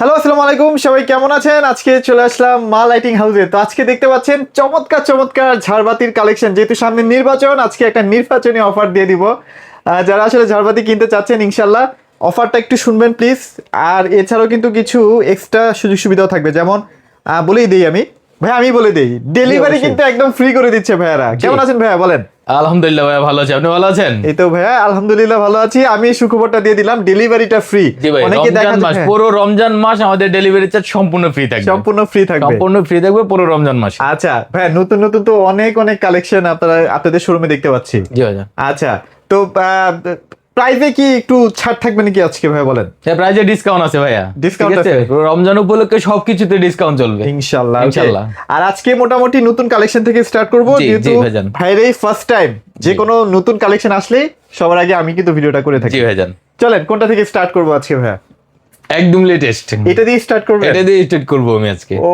Hello, আসসালামু আলাইকুম। সবাই কেমন আছেন? আজকে চলে আসলাম মা লাইটিং হাউসে। তো আজকে দেখতে পাচ্ছেন চমৎকার চমৎকার ঝাড়বাতির কালেকশন। যেহেতু সামনে নির্বাচন, আজকে একটা নির্বাচনী অফার দিয়ে দিব। যারা আসলে ঝাড়বাতি কিনতে চাচ্ছেন, ইনশাল্লাহ অফারটা একটু শুনবেন প্লিজ। আর এছাড়াও কিন্তু কিছু এক্সট্রা সুযোগ সুবিধাও থাকবে। যেমন বলেই দিই আমি বলে দিই, ডেলিভারি কিন্তু একদম ফ্রি করে দিচ্ছে ভাইয়ারা। কেমন আছেন ভাইয়া, বলেন? আলহামদুলিল্লাহ ভাইয়া ভালো আছি, আপনি ভালো আছেন? এই তো ভাইয়া আলহামদুলিল্লাহ ভালো আছি। আমি সুখবরটা দিয়ে দিলাম, ডেলিভারিটা ফ্রি। জি ভাই, রমজান মাস, পুরো রমজান মাস আমাদের ডেলিভারি চার্জ সম্পূর্ণ ফ্রি থাকবে। সম্পূর্ণ ফ্রি থাকবে, সম্পূর্ণ ফ্রি থাকবে পুরো রমজান মাস। আচ্ছা ভাই, নতুন নতুন তো অনেক অনেক কালেকশন আপনাদের শোরুমে দেখতে পাচ্ছি। জি ভাইয়া। আচ্ছা, তো প্রাইসে কি একটু ছাড় থাকবে নাকি আজকে ভাই, বলেন? হ্যাঁ, প্রাইজে ডিসকাউন্ট আছে ভাইয়া। ডিসকাউন্ট আছে রমজান উপলক্ষে সবকিছুতে ডিসকাউন্ট চলবে ইনশাআল্লাহ। ইনশাআল্লাহ। আর আজকে মোটামুটি নতুন কালেকশন থেকে স্টার্ট করব, যেহেতু ভাইরাই ফার্স্ট টাইম যে কোনো নতুন কালেকশন আসলে সবার আগে আমি কিন্তু ভিডিওটা করে থাকি। জি ভাইজান, চলেন কোনটা থেকে স্টার্ট করব আজকে ভাইয়া? একদম লেটেস্ট এটা দিয়ে স্টার্ট করব। এটা দিয়ে স্টার্ট করব আমি আজকে। ও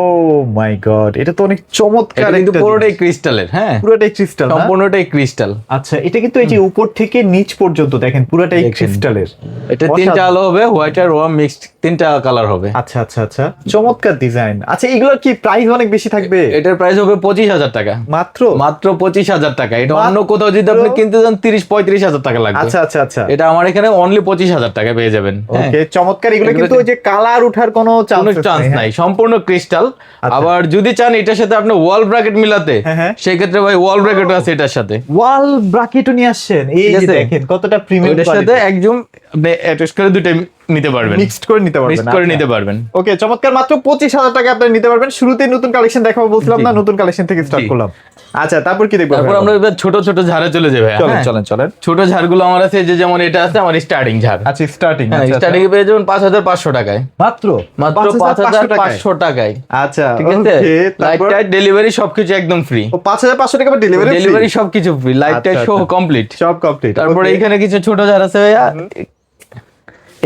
মাই গড, এটা তো অনেক চমৎকার। এটা কিন্তু পুরোটাই ক্রিস্টালের। হ্যাঁ, পুরোটাই ক্রিস্টাল, সম্পূর্ণটাই ক্রিস্টাল। আচ্ছা, এটা কিন্তু এই যে উপর থেকে নিচ পর্যন্ত দেখেন পুরোটাই ক্রিস্টালের। এটা তিনটা আলো হবে, হোয়াইট আর ওয়াম মিক্সড, তিনটা কালার হবে। আচ্ছা আচ্ছা আচ্ছা, চমৎকার ডিজাইন। আচ্ছা, এগুলোর কি প্রাইস অনেক বেশি থাকবে? এটার প্রাইস হবে 25,000 টাকা। মাত্র মাত্র 25,000 টাকা। এটা অন্য কোথাও যদি আপনি কিনতে যান 30-35,000 টাকা লাগবে। আচ্ছা আচ্ছা আচ্ছা, এটা আমার এখানে অনলি 25,000 টাকা পেয়ে যাবেন। ওকে, চমৎকার। এগুলো কিন্তু ওই যে কালার উঠার কোনো চান্স নাই, সম্পূর্ণ ক্রিস্টাল। আবার যদি চান এটার সাথে আপনি ওয়াল ব্র্যাকেট মিলাতে, সেই ক্ষেত্রে ভাই ওয়াল ব্র্যাকেট আছে এটার সাথে। ওয়াল ব্র্যাকেটও নিয়ে আসছেন, এই যে দেখেন কতটা প্রিমিয়াম। এটার সাথে একদম আপনি অ্যাটাচ করে দুটো নিতে পারবেন, মিক্সড করে নিতে পারবেন, মিক্সড করে নিতে পারবেন। ওকে, চমৎকার। মাত্র 25,000 টাকা আপনি নিতে পারবেন। শুরুতেই নতুন কালেকশন দেখাবো বলছিলাম না, নতুন কালেকশন থেকে স্টার্ট করলাম। আচ্ছা, তারপর কি দেখবো? তারপর আমরা এবার ছোট ছোট ঝাড়ে চলে যাবে। চলেন চলেন চলেন। ছোট ঝাড়গুলো আমার আছে, যে যেমন এটা আছে আমার স্টার্টিং ঝাড়। আচ্ছা, স্টার্টিং স্টার্টিং এ পেয়ে যাবেন 5,500 টাকায়। মাত্র মাত্র 5,500 টাকায়। আচ্ছা, ঠিক আছে। লাইট টাইট ডেলিভারি সবকিছু একদম ফ্রি। 5,500 টাকা ডেলিভারি, ডেলিভারি সবকিছু ফ্রি, লাইট টাইট সহ কমপ্লিট, সব কমপ্লিট। তারপরে এখানে কিছু ছোট ঝাড় আছে ভাইয়া।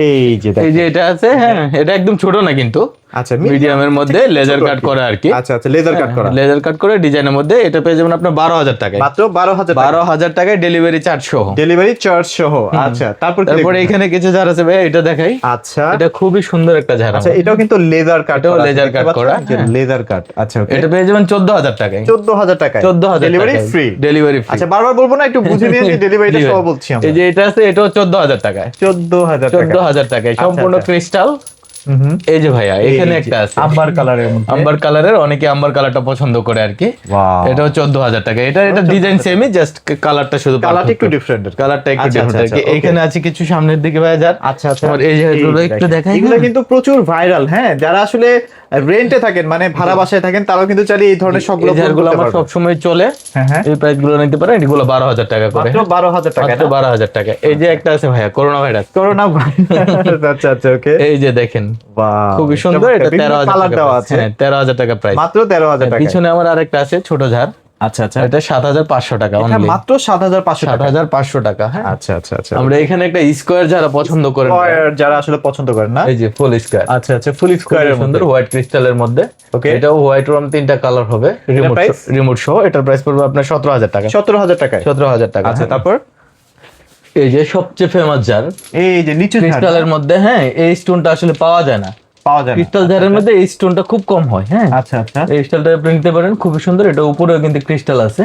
এই যে এটা আছে। হ্যাঁ, এটা একদম ছোট না কিন্তু, আচ্ছা, মিডিয়ামের মধ্যে লেজার কাট করা আর কি। আচ্ছা আচ্ছা, লেজার কাট করা, লেজার কাট করে ডিজাইনের মধ্যে। এটা পেয়ে যাবেন আপনার 12,000 টাকায়। মাত্র 12,000 টাকায় ডেলিভারি চার্জ সহ। ডেলিভারি চার্জ সহ। আচ্ছা, তারপরে এখানে কিছু ঝাড় আছে ভাই, এটা দেখাই। আচ্ছা, এটা খুবই সুন্দর একটা ঝাড়। আচ্ছা, এটাও কিন্তু লেজার কাট, এটাও লেজার কাট করা, লেজার কাট। আচ্ছা, ওকে, এটা পেয়ে যাবেন 14,000 টাকায়। 14,000 টাকায় 14,000 ডেলিভারি ফ্রি, ডেলিভারি ফ্রি। আচ্ছা, বারবার বলবো না, একটু বুঝে নিয়ে যে ডেলিভারিটা সহ বলছি আমরা। এই যে এটা আছে, এটাও 14,000 টাকায়। 14,000 টাকায় সম্পূর্ণ ক্রিস্টাল। এই যে ভাইয়া, এখানে একটা আছে আম্বার কালারের মধ্যে। আম্বার কালারের, অনেকে আম্বার কালারটা পছন্দ করে আর কি। এটাও 14,000 টাকা। এটা ডিজাইন সেমই, জাস্ট কালারটা শুধু কালারটা একটু ডিফারেন্ট, কালারটা একটু ডিফারেন্ট আর কি। এখানে আছে কিছু সামনের দিকে ভাইয়া যার। আচ্ছা আচ্ছা, এই জায়গাগুলো একটু দেখাই। এগুলো কিন্তু প্রচুর ভাইরাল। হ্যাঁ, যারা আসলে রেন্টে থাকেন, মানে ভাড়া বাসায় থাকেন, তারাও কিন্তু চাইলে এই ধরনের সবগুলো আমার সব সময় চলে। হ্যাঁ, এই প্রাইস গুলো নিতে পারেন। এগুলো 12,000 টাকা করে। মাত্র 12,000 টাকা, মাত্র 12,000 টাকা। এই যে একটা আছে ভাইয়া, করোনা ভাইরাস। আচ্ছা আচ্ছা, ওকে, এই যে দেখেন, বাহ, খুবই সুন্দর। এটা 13,000 টাকা আছে। হ্যাঁ, 13,000 টাকা প্রাইস, মাত্র 13,000 টাকা। পিছনে আমার আরেকটা আছে ছোট ঝাড়। আচ্ছা আচ্ছা, এটা 7,500 টাকা এটা অনলি। মাত্র 7,500 টাকা। 7,500 টাকা। হ্যাঁ, আচ্ছা আচ্ছা আচ্ছা, আমরা এখানে একটা স্কয়ার যারা পছন্দ করেন, যারা আসলে পছন্দ করেন না, এই যে ফুল স্কয়ার। আচ্ছা আচ্ছা, ফুল স্কয়ারের সুন্দর মধ্যে, হোয়াইট ক্রিস্টালের মধ্যে। ওকে, এটাও হোয়াইট রং, তিনটা কালার হবে, রিমোট সহ। এটার প্রাইস পড়বে আপনার 17,000 টাকা। 17,000 টাকা, 17,000 টাকা। আচ্ছা, তারপর এই যে সবচেয়ে ফেমাস জার, এই যে নিচু ক্রিস্টালের মধ্যে। হ্যাঁ, এই স্টোনটা আসলে পাওয়া যায় না, পাওয়া যায় না। ক্রিস্টাল জারের মধ্যে এই স্টোনটা খুব কম হয়। হ্যাঁ, আচ্ছা আচ্ছা, এই স্টাইলটা আপনি নিতে পারেন, খুবই সুন্দর। এটা উপরেও কিন্তু ক্রিস্টাল আছে।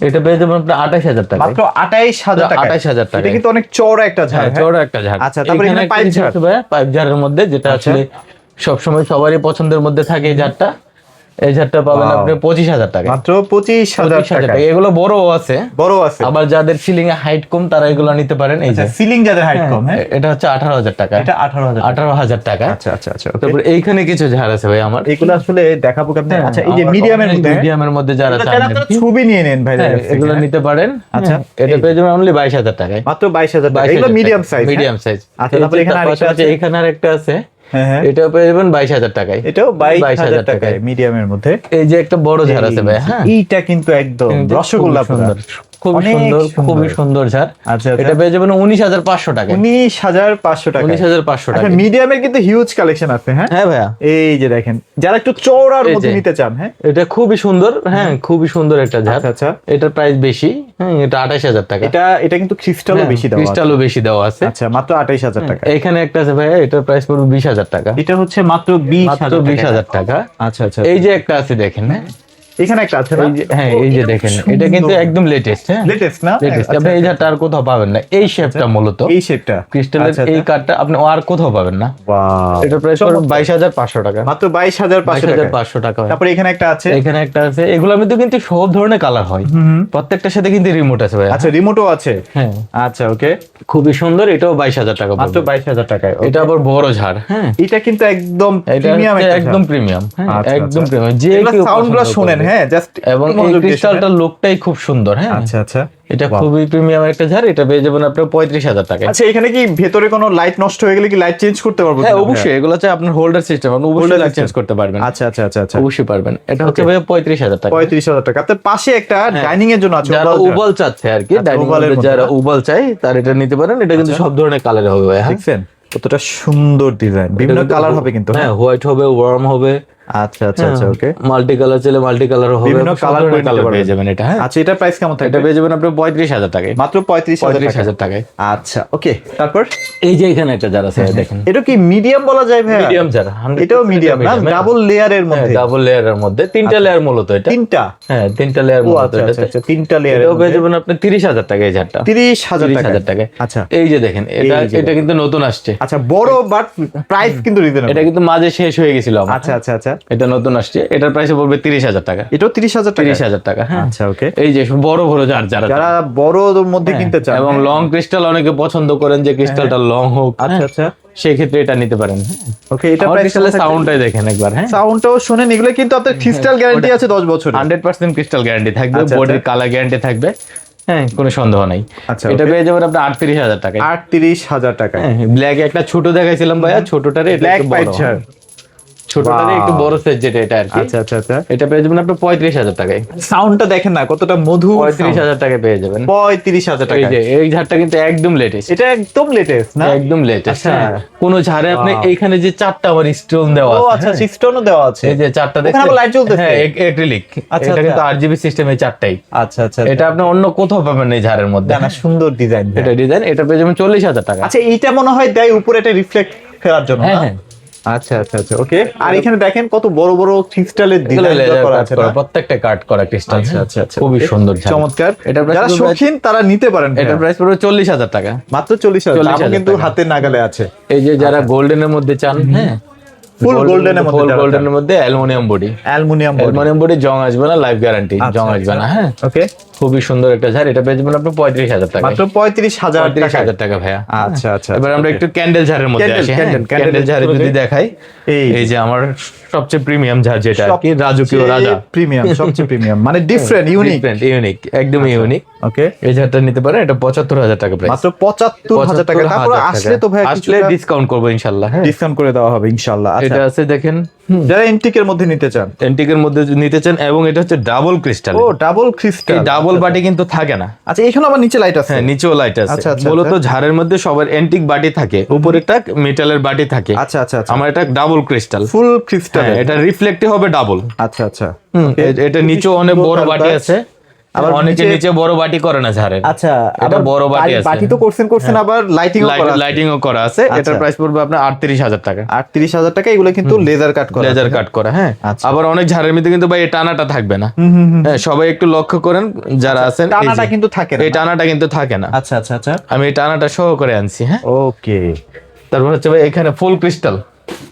এটা পেয়ে যাবেন আপনার 28,000 টাকা। মাত্র 28,000 টাকা। 28,000 টাকা। এটা কিন্তু অনেক চওড়া একটা ঝাড়, চওড়া একটা ঝাড়। আচ্ছা, তারপর এখানে পাইপ ঝাড়, পাইপ ঝাড়ের মধ্যে, যেটা আসলে সবসময় সবারই পছন্দের মধ্যে থাকে এই ঝাড়টা। এই ঝাড়টা পাবেন আপনি 25,000 টাকা। মাত্র 25,000 টাকা। এগুলো বড় আছে, বড় আছে। আবার যাদের সিলিং এ হাইট কম তারা এগুলো নিতে পারেন। এই যে সিলিং যাদের হাইট কম, হ্যাঁ, এটা হচ্ছে 18,000 টাকা। এটা 18,000 টাকা। আচ্ছা আচ্ছা আচ্ছা, তারপর এইখানে কিছু ঝাড় আছে ভাই আমার, এগুলো আসলে দেখাবো কেমনে। আচ্ছা, এই যে মিডিয়ামের মধ্যে যারা আপনারা ছবি নিয়ে নেন ভাই, এগুলো নিতে পারেন। আচ্ছা, এটা পেয়ে যাবেন অনলি 22,000 টাকায়। মাত্র 22,000 টাকা। এগুলো মিডিয়াম সাইজ, মিডিয়াম সাইজ। আচ্ছা, তারপর এখানে আরেকটা আছে, এখানে আরেকটা আছে। হ্যাঁ, এটাও পেয়ে যাবেন 22,000 টাকায়। এটাও 22,000 টাকায় মিডিয়ামের মধ্যে। এই যে একটা বড় ঝাড় আছে ভাই। হ্যাঁ, এইটা কিন্তু একদম রসগোল্লা, সুন্দর। খুবই অনেক সুন্দর, সুন্দর। খুবই সুন্দর ঝাড়। আচ্ছা, আচ্ছা। এটা পেয়ে যাবেন 19,500 টাকা। 19,500 টাকা। 19,500 আচ্ছা, টাকা। মিডিয়ামের কিন্তু হিউজ কালেকশন আছে, হ্যাঁ? হ্যাঁ ভাইয়া, এই যে দেখেন, যারা একটু চওড়ার এই মধ্যে যে। নিতে চান, হ্যাঁ? এটা খুবই সুন্দর, হ্যাঁ খুবই সুন্দর একটা ঝাড়। আচ্ছা, আচ্ছা। এটার প্রাইস বেশি, হ্যাঁ এটা 28,000 টাকা। এটা কিন্তু ক্রিস্টালও বেশি দেওয়া আছে। ক্রিস্টালও বেশি দেওয়া আছে। আচ্ছা, মাত্র 28,000 টাকা। এখানে একটা আছে ভাইয়া, এটার প্রাইস পড়বে 20,000 টাকা। এটা হচ্ছে মাত্র মাত্র 20,000 20,000 টাকা। আচ্ছা, আচ্ছা। এই যে একটা আছে দেখেন, হ্যাঁ এখানে একটা আছে না? এই যে, হ্যাঁ এই যে দেখেন, এটা কিন্তু একদম লেটেস্ট, হ্যাঁ লেটেস্ট না? লেটেস্ট। আচ্ছা, আপনি এই আচ্ছা। ঝাড়টা আর কোথাও পাবেন না, এই শেপটা মূলত এই শেপটা ক্রিস্টালের এই কাঠটা আপনি আর কোথাও পাবেন না। ওয়াও, এটার প্রাইস পড়বে 22,500 টাকা। মাত্র 22,500 টাকা। 22,500 টাকা। তারপরে এখানে একটা আছে। এখানে একটা আছে, এগুলোর মধ্যে কিন্তু সব ধরনের কালার হয়, প্রত্যেকটার সাথে কিন্তু রিমোট আছে ভাই। আচ্ছা, রিমোটও আছে। হ্যাঁ আচ্ছা, ওকে। খুবই সুন্দর, এটাও 22,000 টাকা মাত্র পড়বে। 22,000 টাকায়। এটা আবার বড় ঝাড়, হ্যাঁ এটা কিন্তু একদম এটা প্রিমিয়াম হচ্ছে একটা একদম প্রিমিয়াম, হ্যাঁ আচ্ছা, একদম আচ্ছা। প্রিমিয়াম। যে এগুলা কেউ সাউন্ডগুলো পছন্দ শুনেন, করবে। হ্যাঁ, জাস্ট এবং এই ক্রিস্টালটার লুকটাই খুব সুন্দর, হ্যাঁ আচ্ছা, আচ্ছা। এটা Wow. খুবই প্রিমিয়াম একটা ঝাড়। এটা পেয়ে যাবেন আপনার 35,000 টাকায়। আচ্ছা, এখানে কি ভেতরে কোনো লাইট নষ্ট হয়ে গেলে কি লাইট চেঞ্জ করতে পারবো? হ্যাঁ কিনা? অবশ্যই, এগুলো হচ্ছে আপনার হোল্ডার সিস্টেম, আপনি অবশ্যই Holder লাইট system। চেঞ্জ করতে পারবেন। আচ্ছা, আচ্ছা, আচ্ছা, আচ্ছা। অবশ্যই পারবেন। এটা হচ্ছে ভাই 35,000 টাকা। 35,000 টাকা। আপনার পাশে একটা ডাইনিং এর জন্য আছে, যারা ওভাল উবাল চাচ্ছে আর কি, আচ্ছা, ডাইনিং ওভালের মধ্যে যারা না? উবাল চাই তার এটা নিতে পারেন। এটা কিন্তু সব ধরনের কালারে হবে ভাই, হ্যাঁ দেখছেন কতটা সুন্দর ডিজাইন, বিভিন্ন কালার হবে কিন্তু, হ্যাঁ হোয়াইট হবে, ওয়ার্ম হবে। আচ্ছা, আচ্ছা, আচ্ছা, ওকে। মাল্টি কালার চাইলে মাল্টি কালার হবে, বিভিন্ন সব কালার ধরনের করে কালার নিতে পেয়ে পারবেন। যাবেন এটা, হ্যাঁ আচ্ছা, এটা প্রাইস কেমন এটা থাকবে? পেয়ে যাবেন আপনি 35,000 টাকায়। মাত্র 35,000 টাকা। 35,000 টাকায়। আচ্ছা, ওকে। তারপর এই যে এখানে একটা যারা আছে দেখেন, এটা কি মিডিয়াম বলা যায় ভাই? মিডিয়াম যারা, এটাও মিডিয়াম না? ডাবল লেয়ারের মধ্যে? ডাবল লেয়ারের মধ্যে, তিনটা লেয়ার মূলত এটা। তিনটা? হ্যাঁ তিনটা লেয়ার ও মূলত আচ্ছা, আচ্ছা, এটাতে। আচ্ছা, তিনটা লেয়ারের এটাও পেয়ে মধ্যে যাবেন আপনি 30,000 টাকা এই ঝাড়টা। 30,000 টাকা। 30,000 টাকায়। আচ্ছা, এই যে দেখেন, এটা এই যে এটা কিন্তু নতুন আসছে। আচ্ছা, বড় বাট প্রাইস কিন্তু রিজনেবল। এটা কিন্তু মাঝে শেষ হয়ে গেছিল আমার। আচ্ছা, আচ্ছা, আচ্ছা। এটা নতুন আসছে, এটার প্রাইস পড়বে 30,000 টাকা। এটাও 30,000 টাকা? 30,000 টাকা, হ্যাঁ আচ্ছা, ওকে। এই যে বড় বড় ঝাড় যারা যারা বড়র মধ্যে কিনতে চান এবং লং ক্রিস্টাল অনেকে পছন্দ করেন যে ক্রিস্টালটা লং হোক, আচ্ছা, আচ্ছা, সেই ক্ষেত্রে এটা নিতে পারেন। ওকে। এটা আমার প্রাইস ক্রিস্টালের সাউন্ডটাই দেখেন একবার, হ্যাঁ সাউন্ডটাও শুনেন। এগুলো কিন্তু আপনার ক্রিস্টাল গ্যারান্টি আছে 10 বছর। 100% ক্রিস্টাল গ্যারান্টি থাকবে, আচ্ছা, বডির আচ্ছা। কালার গ্যারান্টি থাকবে, হ্যাঁ কোনো সন্দেহ নাই। আচ্ছা, এটা okay। পেয়ে যাবেন আপনি 38,000 টাকায়। 38,000 টাকা। ব্ল্যাক একটা ছোট দেখাইছিলাম ভাইয়া, ছোটটারে এটা ব্ল্যাক একটু পাইপ বড়। ঝাড়। ছোটটারে একটু বড় সাইজ যেটা, এটা আর কি। আচ্ছা, আচ্ছা, আচ্ছা। এটা পেয়ে যাবেন আপনি 35,000 টাকায়। সাউন্ডটা দেখেন না কতটা মধুর। 35,000 টাকায় পেয়ে যাবেন। 35,000 এই টাকা। যে এই ঝাড়টা কিন্তু একদম লেটেস্ট, এটা একদম লেটেস্ট না? একদম লেটেস্ট। আচ্ছা। কোন ঝাড়ে আপনি এইখানে যে চারটা আমার স্টোন দেওয়া ও আছে, আচ্ছা, হ্যাঁ, সিস্টেমও দেওয়া আছে। এই যে চারটা ওখানে দেখছেন, আবার লাইট জ্বলতেছে? হ্যাঁ অ্যাক্রিলিক। আচ্ছা, এটা কিন্তু আচ্ছা। আরজিবি সিস্টেমে চারটাই। আচ্ছা, আচ্ছা, এটা আপনি অন্য কোথাও পাবেন না এই ঝাড়ের মধ্যে। না, সুন্দর ডিজাইন। এটা ডিজাইন, এটা পেয়ে যাবেন 40,000 টাকা। আচ্ছা, এইটা মনে হয় দেয় উপরে এটা রিফ্লেক্ট ফেরার জন্য হ্যাঁ না? হ্যাঁ, আচ্ছা, আচ্ছা, আচ্ছা, ওকে। আর এখানে দেখেন কত বড় বড় ক্রিস্টালের এগুলো ডিজাইন লেজার করা কাট আছে করা, না? প্রত্যেকটা কাট করা ক্রিস্টাল। আচ্ছা, আচ্ছা, আচ্ছা, খুবই okay। সুন্দর ঝাড়। চমৎকার। এটা প্রাইস যারা পড়বে- শৌখিন তারা নিতে পারেন। এটা প্রাইস পড়বে 40,000 টাকা। মাত্র 40,000। 40,000 কিন্তু টাকা। হাতের নাগালে আছে। এই যে যারা গোল্ডেনের মধ্যে চান, হ্যাঁ ফুল গোল্ডেনের মধ্যে ফুল যারা গোল্ডেনের মধ্যে aluminium body, aluminium aluminium body, জং আসবে না, লাইফ গ্যারান্টি, জং আসবে না, হ্যাঁ ওকে। খুবই সুন্দর একটা ঝাড়। এটা পেয়ে যাবেন আপনি 35,000 টাকা। মাত্র 35,000 টাকা। 35,000 টাকা ভাইয়া। আচ্ছা, আচ্ছা। এবার আমরা একটু ক্যান্ডেল ঝাড়ের মধ্যে Candle, আসি। candle, candle ক্যান্ডেল ঝাড়ে শুরু যদি করি। দেখাই, এই যে আমার সবচেয়ে প্রিমিয়াম ঝাড় যেটা আর কি, রাজকীয় রাজা। প্রিমিয়াম, সবচেয়ে প্রিমিয়াম, মানে ডিফারেন্ট, ইউনিক। ইউনিক, একদম ইউনিক। ওকে। এই ঝাড়টা নিতে পারেন, এটা 75,000 টাকা প্রাইস। মাত্র 75,000 টাকা। তারপর আসলে তো ভাই আসলে ডিসকাউন্ট করবো ইনশাআল্লাহ, হ্যাঁ ডিসকাউন্ট করে দেওয়া হবে ইনশাআল্লাহ। আচ্ছা, এটা আছে দেখেন, যারা এন্টিকের মধ্যে নিতে চান, এন্টিকের মধ্যে নিতে চান, এবং এটা হচ্ছে double crystal. O double crystal. এই ডাবল বাটি কিন্তু থাকে না। আচ্ছা, এখানে আবার নিচে লাইট আছে। হ্যাঁ নিচেও লাইট আছে। আচ্ছা, আচ্ছা, মূলত ঝাড়ের মধ্যে সবার এন্টিক বাটি থাকে, উপরে একটা মেটালের বাটি থাকে। আচ্ছা, আচ্ছা, আচ্ছা। আমার এটা ডাবল ক্রিস্টাল, ফুল ক্রিস্টাল। এটা রিফ্লেক্টিভ হবে ডাবল। আচ্ছা, আচ্ছা। এটা নিচেও অনেক বড় বাটি আছে, আবার অনেকে নিচে বড় বাটি করে না ঝাড়ের। আচ্ছা, এটা বড় বাটি আছে। বাটি তো করছেন, আবার লাইটিং করা আছে। লাইটিংও করা আছে। এটার প্রাইস পড়বে আপনার 38,000 টাকা। 38,000 টাকা। এগুলো কিন্তু লেজার কাট করা। লেজার কাট করা, হ্যাঁ। আচ্ছা। আবার অনেক ঝাড়ের মধ্যে কিন্তু ভাই এই টানাটা থাকবে না, হ্যাঁ সবাই একটু লক্ষ্য করেন যারা আছেন, এই যে, টানাটা কিন্তু থাকে না। এই টানাটা কিন্তু থাকে না। আচ্ছা, আচ্ছা, আচ্ছা, আমি এই টানাটা সহ করে আনছি, হ্যাঁ। ওকে। তারপর হচ্ছে ভাই এখানে ফুল ক্রিস্টাল,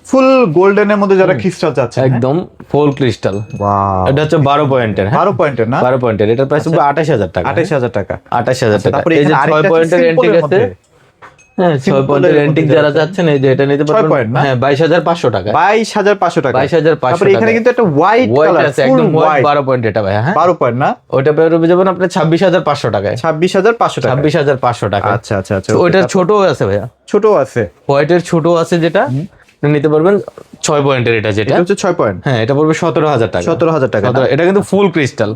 ফুল গোল্ডেনের মধ্যে যারা ক্রিস্টাল চাচ্ছে, একদম ফুল ক্রিস্টাল। ওয়াও। এটা হচ্ছে 12 পয়েন্টের, 12 পয়েন্টের না? 12 পয়েন্টের। এটার প্রাইস হবে 28,000 টাকা। 28,000 টাকা। 28,000 টাকা। তারপরে এই যে এখানে 6 আরেকটা পয়েন্টের simple এন্টিক এর আছে, মধ্যে। হ্যাঁ 6 পয়েন্টের এন্টিক যারা চাচ্ছেন, এই যে এটা নিতে 6 পারবেন, পয়েন্ট না? হ্যাঁ 22,500 টাকা। 22,500 টাকা। 22,500 তারপরে এখানে টাকা। কিন্তু একটা হোয়াইট হোয়াইট কালার আছে, ফুল একদম হোয়াইট, হোয়াইট। 12 পয়েন্ট এটা ভাই, হ্যাঁ 12 পয়েন্ট না? ওটা পেয়ে যাবেন আপনি 26,500 টাকায়। 26,500 টাকা। 26,500 টাকা। আচ্ছা, আচ্ছা, আচ্ছা। ওইটার ছোটও আছে ভাইয়া, ছোট আছে। হোয়াইটের ছোট আছে যেটা আপনি নিতে পারবেন 6 পয়েন্টের এটা যেটা এটা হচ্ছে 6 পয়েন্ট। হ্যাঁ এটা পড়বে 17,000 টাকা। 17,000 টাকা। এটা কিন্তু ফুল ক্রিস্টাল।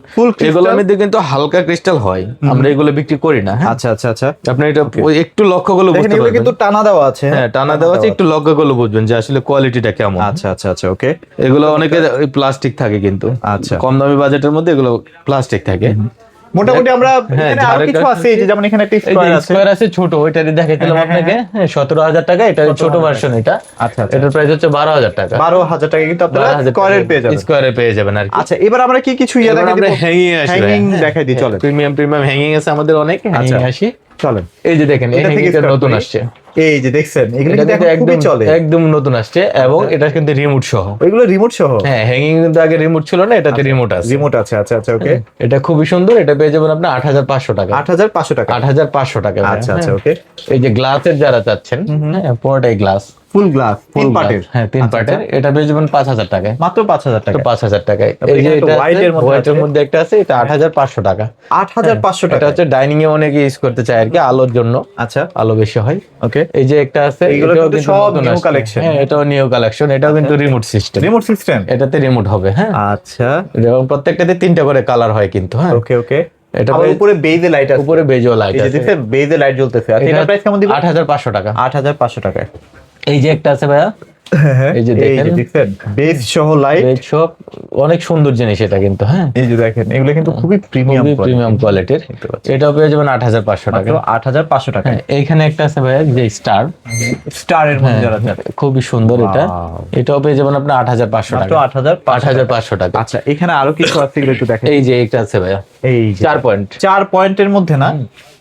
এগুলোর মধ্যে কিন্তু হালকা ক্রিস্টাল হয়, আমরা এগুলো বিক্রি করি না। আচ্ছা আচ্ছা আচ্ছা, আপনি এটা একটু লক্ষ্য করলে বুঝতে পারবেন, কিন্তু টানা দেওয়া আছে। হ্যাঁ টানা দেওয়া আছে, একটু লক্ষ্য করলে বুঝবেন যে আসলে কোয়ালিটিটা কেমন। আচ্ছা আচ্ছা আচ্ছা, ওকে। এগুলো অনেকে প্লাস্টিক থাকে, কিন্তু আচ্ছা, কম দামি বাজেটের মধ্যে এগুলো প্লাস্টিক থাকে। মোটামুটি আমরা এখানে আরো কিছু আছে, এই যে যেমন এখানে একটা স্কয়ার আছে ছোট, ওইটারই দেখাইছিলাম আপনাকে 17,000 টাকা। এটা ছোট ভার্সন এটা। আচ্ছা, এটার প্রাইস হচ্ছে 12,000 টাকা। 12,000 টাকা কিন্তু আপনারা স্কয়ারে পেয়ে যাবেন আর কি। আচ্ছা, এবার আমরা কি কিছু ইয়া দেখাই দিব? হ্যাঙ্গিং দেখাই দিই, চলেন। প্রিমিয়াম হ্যাঙ্গিং আছে আমাদের অনেক, হ্যাঙ্গিং আসি চলেন। এই যে দেখেন এই হ্যাঙ্গিংটা নতুন আসছে, এই যে দেখছেন, এগুলো কিন্তু একদম চলে, একদম নতুন আসছে, এবং এটা কিন্তু রিমোট সহ। এগুলো রিমোট সহ? হ্যাঁ, হ্যাঙ্গিং কিন্তু আগে রিমোট ছিল না, এটাতে রিমোট আছে। রিমোট আছে, আচ্ছা আচ্ছা, ওকে। এটা খুবই সুন্দর, এটা পেয়ে যাবেন আপনি 8,500 টাকা। 8,500 টাকা, 8,500 টাকা। আচ্ছা আচ্ছা, ওকে। এই যে গ্লাসের যারা চাচ্ছেন, হ্যাঁ পুরোটাই গ্লাস, ফুল গ্লাস, তিন পার্টের। হ্যাঁ 3 পার্টের। এটা পেয়ে যাবেন 5,000 টাকায়, মাত্র 5,000 টাকা। 5,000 টাকায়। এই যে এটা হোয়াইটের মধ্যে একটা আছে, এটা 8,500 টাকা। 8,500 টাকা। এটা হচ্ছে ডাইনিং এ অনেকে ইউজ করতে চায় আর কি, আলোর জন্য। আচ্ছা, আলো বেশি হয়, ওকে। এই যে একটা আছে, এগুলো এটাও কিন্তু কিন্তু সব নতুন নিউ আসছে। কালেকশন। হ্যাঁ এটাও নিউ কালেকশন, এটাও কিন্তু রিমোট সিস্টেম। রিমোট সিস্টেম, এটাতে রিমোট হবে। হ্যাঁ আচ্ছা, এবং প্রত্যেকটাতে 3টা করে কালার হয় কিন্তু। হ্যাঁ ওকে ওকে। এটা আবার উপরে বেজে লাইট আছে, উপরে বেজও লাইট এই যে আছে, দেখছেন বেজে লাইট জ্বলতেছে। আচ্ছা, এটা প্রাইস কেমন দিবেন? 8,500 টাকা। 8,500 টাকায়। এই যে একটা আছে ভাইয়া, এই যে দেখেন বেজ সহ লাইট, বেজ সব অনেক সুন্দর জিনিস এটা কিন্তু। হ্যাঁ এই যে দেখেন, এগুলো কিন্তু খুবই প্রিমিয়াম কোয়ালিটির। এটাও পেয়ে যাবেন 8,500 টাকা। 8,500 টাকা। এইখানে একটা আছে ভাইয়া, যে স্টার, স্টারের মধ্যে যারা চান, খুবই সুন্দর এটা। এটাও পেয়ে যাবেন আপনি 8,500 টাকা। 8,500 টাকা। আচ্ছা, এখানে আরো কিছু আছে, এগুলো একটু দেখেন। এই যে একটা আছে ভাইয়া, এই যে 4 পয়েন্ট। 4 পয়েন্টের মধ্যে না?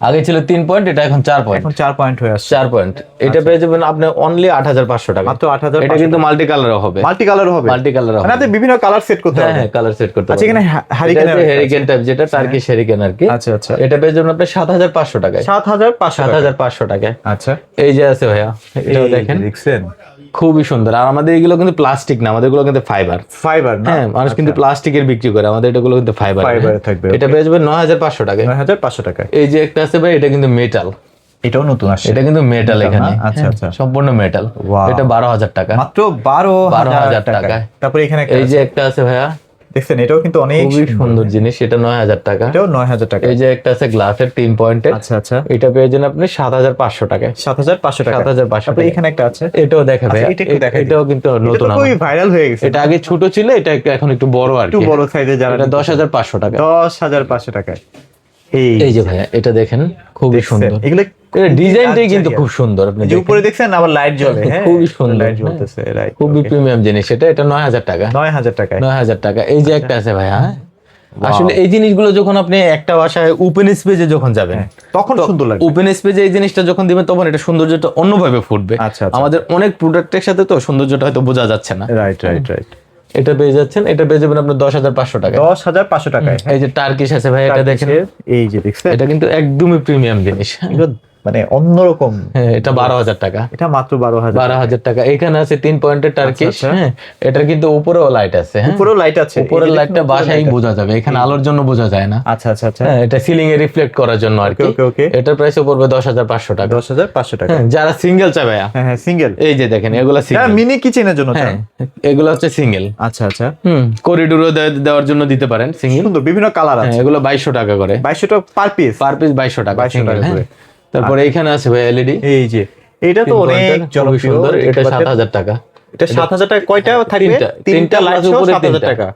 আগে ছিল 3 পয়েন্ট, এটা এখন 4 পয়েন্ট। এখন 4 পয়েন্ট হয়ে আসছে। 4 পয়েন্ট। এটা পেয়ে যাবেন আপনি অনলি 8,500 টাকা। মাত্র 8,500। এটা কিন্তু মাল্টি কালারও হবে। মাল্টি কালার হবে? মাল্টি কালার হবে, মানে আপনি বিভিন্ন কালার সেট করতে পারবেন। হ্যাঁ কালার সেট করতে আচ্ছা, পারবেন। এখানে হারিকেন, হেরিকেন টাইপ, যেটা টার্কিশ হেরিকেন আর কি। আচ্ছা আচ্ছা, এটা পেয়ে যাবেন আপনি 7,500 টাকায়। 7,500 টাকায়। আচ্ছা, এই যে আছে ভাইয়া, এটাও দেখেন, দেখছেন, খুবই সুন্দর। আর আমাদের এগুলো কিন্তু প্লাস্টিক না, আমাদের এগুলো কিন্তু ফাইবার। ফাইবার না? হ্যাঁ, মানুষ কিন্তু প্লাস্টিকের বিক্রি করে, আমাদের এটাগুলো কিন্তু ফাইবার। ফাইবারে থাকবে। এটা পেয়ে যাবেন 9,500 টাকায়। 9,500 টাকায়। এই যে একটা আছে ভাই, এটা কিন্তু মেটাল, এটাও নতুন আসছে। এটা কিন্তু মেটাল এখানে। আচ্ছা আচ্ছা, সম্পূর্ণ মেটাল। এটা 12,000 টাকা, মাত্র 12,000 টাকা। তারপরে এখানে এই যে একটা আছে ভাইয়া, দেখছেন, এটাও কিন্তু অনেক খুবই সুন্দর জিনিস, এটা 9,000 টাকা। এটাও 9,000 টাকা। এই যে একটা আছে গ্লাসের 3 পয়েন্টের, আচ্ছা আচ্ছা, এটা পেয়ে যাবেন আপনি 7,500 টাকায়। 7,500 টাকা। 7,500 তারপরে এখানে একটা আছে, এটাও দেখাবে। এটা একটু দেখাই দিই। এটাও কিন্তু নতুন, খুবই ভাইরাল হয়ে গেছে। এটা আগে ছোট ছিল, এটা এখন একটু বড় আর কি, একটু বড় সাইজে। যারা এটা 10,500 টাকা। 10,500 টাকায়। এই যে ভাইয়া, এটা দেখেন, খুবই সুন্দর। এগুলো ডিজাইনটাই কিন্তু খুব সুন্দর। আপনি যে উপরে দেখছেন আবার লাইট জ্বলে, হ্যাঁ খুবই সুন্দর, লাইট জ্বলতেছে, রাইট। খুবই প্রিমিয়াম জিনিস এটা। এটা 9,000 টাকা। 9,000 টাকায়। 9,000 টাকা। এই যে একটা আছে ভাইয়া, আসলে এই জিনিসগুলো যখন আপনি একটা বাসায় ওপেন স্পেসে যখন যাবেন, তখন সুন্দর লাগবে। ওপেন স্পেসে এই জিনিসটা যখন দিবেন, তখন এটা সৌন্দর্যটা অন্যভাবে ফুটবে। আচ্ছা, আমাদের অনেক প্রোডাক্টের সাথে তো সৌন্দর্যটা হয়তো বোঝা যাচ্ছে না। Right right right. এটা পেয়ে যাচ্ছেন, এটা পেয়ে যাবেন আপনি 10,500 টাকা। 10,500 টাকায়। এই যে টার্কিশ আছে ভাই, এটা দেখেন, এই যে দেখছেন, এটা কিন্তু একদমই প্রিমিয়াম জিনিস। মানে অন্যরকম। হ্যাঁ, এটা 12,000 টাকা। এটা মাত্র 12,000। 12,000 টাকা। এখানে আছে 3 পয়েন্টের টার্কিশ। হ্যাঁ, এটার কিন্তু উপরেও লাইট আছে। উপরেও লাইট আছে। উপরের লাইটটা বাসায় বোঝা যাবে, এখানে আলোর জন্য বোঝা যায় না। আচ্ছা আচ্ছা আচ্ছা, হ্যাঁ, এটা সিলিং এ রিফ্লেক্ট করার জন্য আর কি। ওকে ওকে। এটার প্রাইস পড়বে 10,500 টাকা। 10,500 টাকা। যারা সিঙ্গেল চায় ভাইয়া, হ্যাঁ হ্যাঁ, সিঙ্গেল। এই যে দেখেন, এগুলা সিঙ্গেল, মিনি কিচেনের জন্য চান? হ্যাঁ এগুলো হচ্ছে সিঙ্গেল। আচ্ছা আচ্ছা, করিডোরও দেওয়ার জন্য দিতে পারেন সিঙ্গেল। সুন্দর বিভিন্ন কালার আছে। এগুলো 2,200 টাকা করে। 2,200 টাকা পার পিস? পার পিস 2,200 টাকা। 2,200 টাকা করে। তারপরে এখানে আছে ভাই এলইডি, এই যে এটা তো অনেক জনপ্রিয়। সুন্দর। এটা 7,000 টাকা। এটা 7,000 টাকা। কয়টা থাকবে? তিনটা লাইট সহ 7,000 টাকা।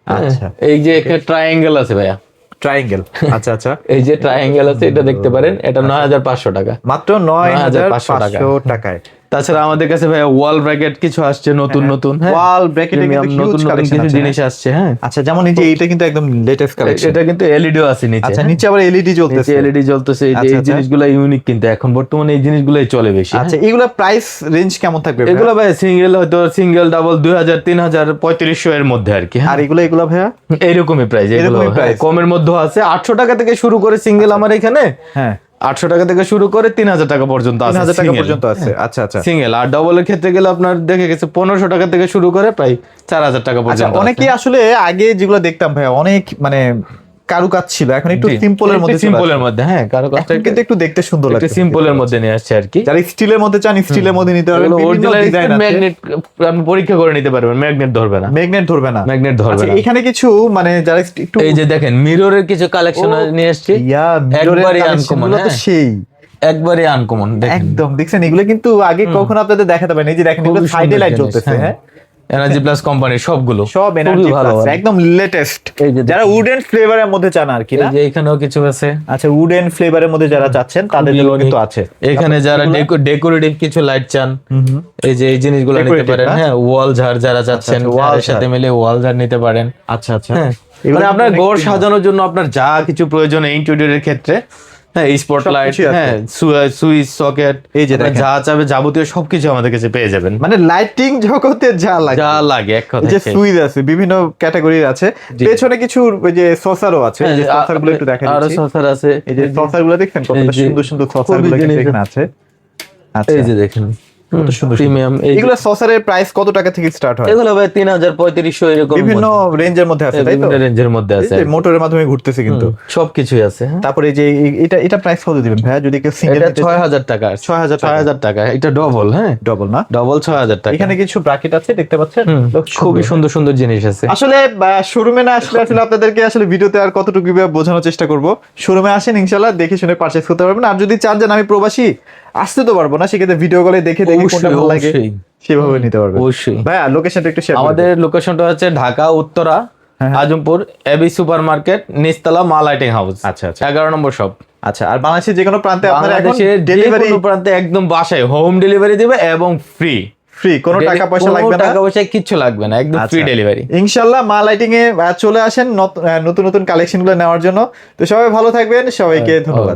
আচ্ছা, এই যে একটা ট্রায়াঙ্গেল আছে ভাইয়া, ট্রায়াঙ্গেল। আচ্ছা আচ্ছা, এই যে ট্রায়াঙ্গেল আছে, এটা দেখতে পারেন, এটা 9,500 টাকা। মাত্র 9,500 টাকায়। তাছাড়া আমাদের কাছে ভাই ওয়াল ব্র্যাকেট কিছু আসছে নতুন নতুন। ওয়াল ব্র্যাকেটে কিন্তু নতুন হিউজ কালেকশন কিছু আছে। জিনিস আসছে। হ্যাঁ, আচ্ছা, যেমন এই যে এটা কিন্তু একদম লেটেস্ট কালেকশন। এটা কিন্তু এলইডিও আছে নিচে। আচ্ছা, নিচে আবার এলইডি জ্বলতেছে। এলইডি জ্বলতেছে। এই যে আচ্ছা, এই জিনিসগুলো ইউনিক, কিন্তু এখন বর্তমানে এই জিনিসগুলোই চলে বেশি। আচ্ছা, এগুলা প্রাইস রেঞ্জ কেমন থাকবে? এগুলো ভাই সিঙ্গেল হয়তো সিঙ্গেল ডাবল 2,000, 3,000, 3,500 এর মধ্যে আর কি। আর এগুলো ভাইয়া এইরকমই প্রাইস। এগুলো এরকমই price? কমের মধ্যে আছে। 800 টাকা থেকে শুরু করে সিঙ্গেল আমার এখানে। হ্যাঁ, 800 টাকা থেকে শুরু করে 3,000 টাকা পর্যন্ত আছে। 3,000 টাকা পর্যন্ত আছে। আচ্ছা আচ্ছা, সিঙ্গেল। আর ডাবলের ক্ষেত্রে গেলে আপনার দেখে গেছে 1,500 টাকা থেকে শুরু করে প্রায় 4,000 টাকা আচ্ছা। পর্যন্ত। অনেকেই আসলে আগে যেগুলো দেখতাম ভাইয়া, অনেক মানে কারুকাজ ছিল, এখন একটু সিম্পলের মধ্যে চলে সিম্পলের আসছে। মধ্যে, হ্যাঁ কারো কাজটা এখন কিন্তু একটু দেখতে সুন্দর একটু লাগছে। সিম্পলের মধ্যে নিয়ে আসছে আর কি। যারা স্টিলের মধ্যে চান স্টিলের মধ্যে নিতে পারবেন, বিভিন্ন অরিজিনাল ডিজাইন আছে। ম্যাগনেট আপনি পরীক্ষা করে নিতে পারবেন, ম্যাগনেট ধরবে না, ম্যাগনেট ধরবে না। ম্যাগনেট ধরবে আচ্ছা, না। এখানে কিছু মানে যারা একটু এই যে দেখেন মিররের কিছু কালেকশন নিয়ে আসছি, ইয়া মিররের একবারে কালেকশন আনকমন, গুলো তো সেই একবারে আনকমন। দেখেন একদম দেখছেন, এগুলো কিন্তু আগে কখনো আপনাদের দেখাতে পারেন। এই যে দেখেন, এগুলো সাইডে লাইট জ্বলতেছে, হ্যাঁ এনার্জি প্লাস কোম্পানির সবগুলো সব এনার্জি খুবই ভালো প্লাস, ভালো। একদম লেটেস্ট। এই যে যারা উডেন ফ্লেভারের মধ্যে চান আর কি এই না, যে এখানেও কিছু আছে। আচ্ছা উডেন ফ্লেভারের মধ্যে যারা চাচ্ছেন তাদের জন্য কিন্তু আছে। এখানে যারা ডেকোরেটিভ কিছু লাইট চান, এই যে এই জিনিসগুলো নিতে Decorative পারেন। না? হ্যাঁ, ওয়াল ঝাড় যারা চাচ্ছেন, আচ্ছা, wall ওয়ালের সাথে ঝাড়। মিলে ওয়াল ঝাড় নিতে পারেন। আচ্ছা আচ্ছা, হ্যাঁ, এগুলো মানে আপনার কিন্তু ঘর অনেক সাজানোর জন্য আপনার যা কিছু প্রয়োজন ইন্টেরিয়রের ক্ষেত্রে, হ্যাঁ স্পটলাইট, সবকিছুই আছে। হ্যাঁ সুইচ সকেট, এই যে আপনার দেখেন। যা চাবে যাবতীয় সবকিছু আমাদের কাছে পেয়ে যাবেন, মানে লাইটিং জগতে যা লাগে, যা লাগে এক এই কথায় যে সেই। সুইচ আছে, বিভিন্ন ক্যাটাগরির আছে। জি। পেছনে কিছু ওই যে সসারও আছে, হ্যাঁ, এই যে সসার গুলো একটু দেখা আরো দিচ্ছি। সসার আছে, এই যে সসার গুলো দেখছেন কতটা এই যে সুন্দর সুন্দর সসার খুবই গুলো কিন্তু জিনিস এখানে আছে। আচ্ছা, এই যে দেখেন কত সুন্দর প্রিমিয়াম। এগুলো সসারের প্রাইস কত টাকা থেকে স্টার্ট হয়? এগুলো ভাই 3000 3500 এরকম বিভিন্ন রেঞ্জের মধ্যে আছে, তাই তো? বিভিন্ন রেঞ্জের মধ্যে আছে, মোটরের মাধ্যমে ঘুরতেছে কিন্তু। সবকিছুই আছে। হ্যাঁ, তারপরে এই যে এটা এটা প্রাইস কত দিবেন ভাইয়া যদি কেউ সিঙ্গেল এটা নিতে 6000 টাকা, 6000 টাকা। 6000 টাকা, এটা ডবল। হ্যাঁ, ডবল না? ডবল 6000 টাকা। এখানে কিছু ব্র্যাকেট আছে দেখতে পাচ্ছেন, লোক খুবই সুন্দর সুন্দর জিনিস আছে। আসলে শোরুমে না আসলে আসলে আপনাদেরকে আসলে ভিডিওতে আর কতটুকু কিভাবে বোঝানোর চেষ্টা করব। শোরুমে আসেন, ইনশাআল্লাহ দেখে শুনে পারচেজ করতে পারবেন। আর যদি চান যে আমি প্রবাসী আসতে তো পারবো না, সেক্ষেত্রে ভিডিও কলে দেখে দেখে কোনটা অবশ্যই, ভালো লাগে অবশ্যই। সেভাবে নিতে পারবেন। অবশ্যই। ভাইয়া লোকেশনটা একটু শেয়ার আমাদের লোকেশনটা হচ্ছে Dhaka Uttara Azampur AB super market নিচতলা মা লাইটিং হাউস। আচ্ছা, আচ্ছা। 11 নম্বর শপ। আচ্ছা, আর বাংলাদেশের যে কোনো প্রান্তে আপনারা এখন বাংলাদেশের ডেলিভারি ডেলিভারি প্রান্তে একদম বাসায় হোম ডেলিভারি দিবে এবং ফ্রি। ফ্রি, কোনো টাকা পয়সা লাগবে না। টাকা পয়সা কিচ্ছু লাগবে না, একদম ফ্রি আচ্ছা। ডেলিভারি। ইনশাআল্লাহ মা লাইটিং এ চলে আসেন নতুন নতুন কালেকশন গুলো নেওয়ার জন্য। তো সবাই ভালো থাকবেন, সবাইকে ধন্যবাদ।